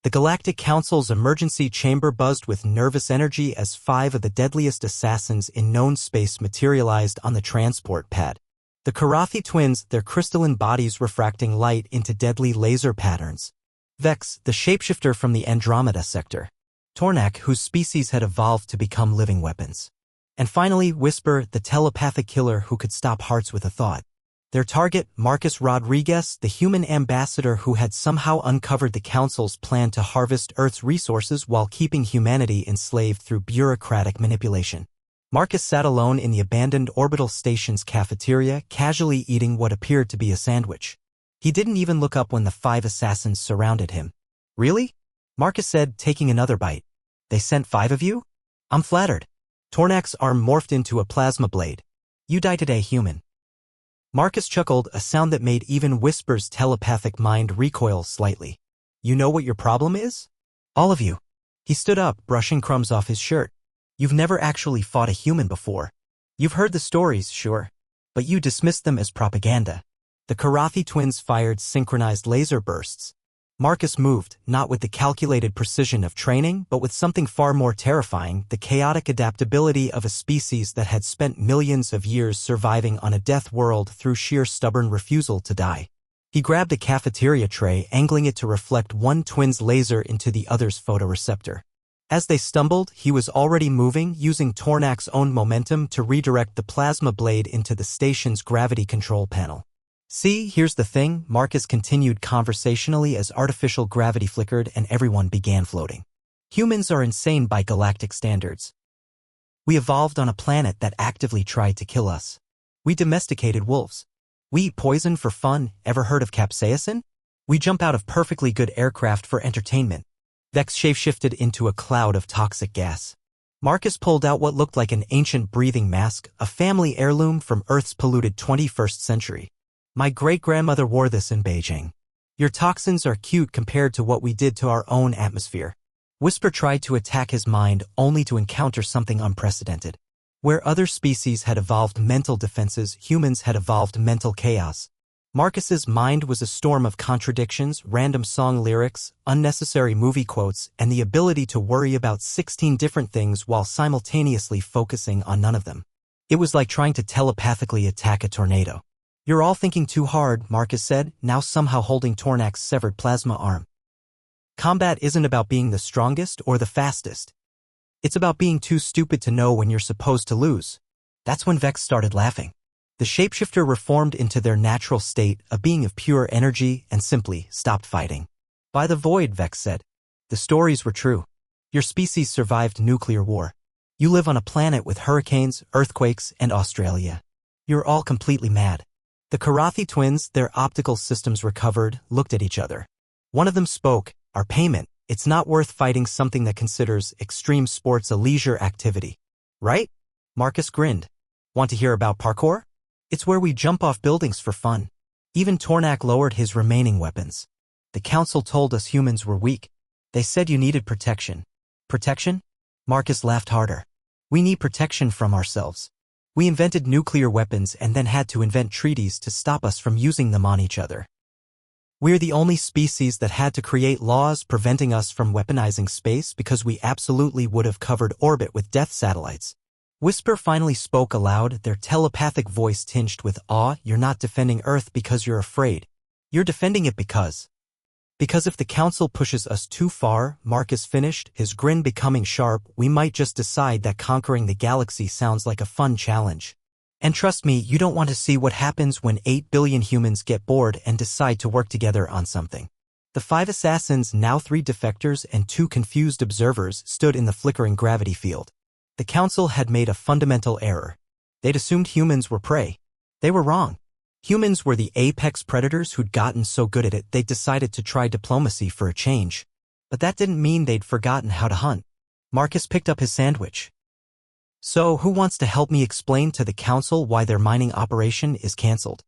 The Galactic Council's emergency chamber buzzed with nervous energy as 5 of the deadliest assassins in known space materialized on the transport pad. The Karathi twins, their crystalline bodies refracting light into deadly laser patterns. Vex, the shapeshifter from the Andromeda sector. Tornak, whose species had evolved to become living weapons. And finally, Whisper, the telepathic killer who could stop hearts with a thought. Their target, Marcus Rodriguez, the human ambassador who had somehow uncovered the Council's plan to harvest Earth's resources while keeping humanity enslaved through bureaucratic manipulation. Marcus sat alone in the abandoned orbital station's cafeteria, casually eating what appeared to be a sandwich. He didn't even look up when the 5 assassins surrounded him. Really? Marcus said, taking another bite. They sent 5 of you? I'm flattered. Tornak's arm morphed into a plasma blade. You die today, human. Marcus chuckled, a sound that made even Whisper's telepathic mind recoil slightly. You know what your problem is? All of you. He stood up, brushing crumbs off his shirt. You've never actually fought a human before. You've heard the stories, sure, but you dismissed them as propaganda. The Karathi twins fired synchronized laser bursts. Marcus moved, not with the calculated precision of training, but with something far more terrifying, the chaotic adaptability of a species that had spent millions of years surviving on a death world through sheer stubborn refusal to die. He grabbed a cafeteria tray, angling it to reflect one twin's laser into the other's photoreceptor. As they stumbled, he was already moving, using Tornak's own momentum to redirect the plasma blade into the station's gravity control panel. See, here's the thing, Marcus continued conversationally as artificial gravity flickered and everyone began floating. Humans are insane by galactic standards. We evolved on a planet that actively tried to kill us. We domesticated wolves. We eat poison for fun. Ever heard of capsaicin? We jump out of perfectly good aircraft for entertainment. Vex shapeshifted into a cloud of toxic gas. Marcus pulled out what looked like an ancient breathing mask, a family heirloom from Earth's polluted 21st century. My great-grandmother wore this in Beijing. Your toxins are cute compared to what we did to our own atmosphere. Whisper tried to attack his mind only to encounter something unprecedented. Where other species had evolved mental defenses, humans had evolved mental chaos. Marcus's mind was a storm of contradictions, random song lyrics, unnecessary movie quotes, and the ability to worry about 16 different things while simultaneously focusing on none of them. It was like trying to telepathically attack a tornado. You're all thinking too hard, Marcus said, now somehow holding Tornak's severed plasma arm. Combat isn't about being the strongest or the fastest. It's about being too stupid to know when you're supposed to lose. That's when Vex started laughing. The shapeshifter reformed into their natural state, a being of pure energy, and simply stopped fighting. By the void, Vex said. The stories were true. Your species survived nuclear war. You live on a planet with hurricanes, earthquakes, and Australia. You're all completely mad. The Karathi twins, their optical systems recovered, looked at each other. One of them spoke, our payment, it's not worth fighting something that considers extreme sports a leisure activity. Right? Marcus grinned. Want to hear about parkour? It's where we jump off buildings for fun. Even Tornak lowered his remaining weapons. The council told us humans were weak. They said you needed protection. Protection? Marcus laughed harder. We need protection from ourselves. We invented nuclear weapons and then had to invent treaties to stop us from using them on each other. We're the only species that had to create laws preventing us from weaponizing space because we absolutely would have covered orbit with death satellites. Whisper finally spoke aloud, their telepathic voice tinged with awe. You're not defending Earth because you're afraid. You're defending it because if the council pushes us too far, Marcus finished, his grin becoming sharp, we might just decide that conquering the galaxy sounds like a fun challenge. And trust me, you don't want to see what happens when 8 billion humans get bored and decide to work together on something. The 5 assassins, now 3 defectors and 2 confused observers, stood in the flickering gravity field. The council had made a fundamental error. They'd assumed humans were prey. They were wrong. Humans were the apex predators who'd gotten so good at it they'd decided to try diplomacy for a change. But that didn't mean they'd forgotten how to hunt. Marcus picked up his sandwich. So, who wants to help me explain to the council why their mining operation is cancelled?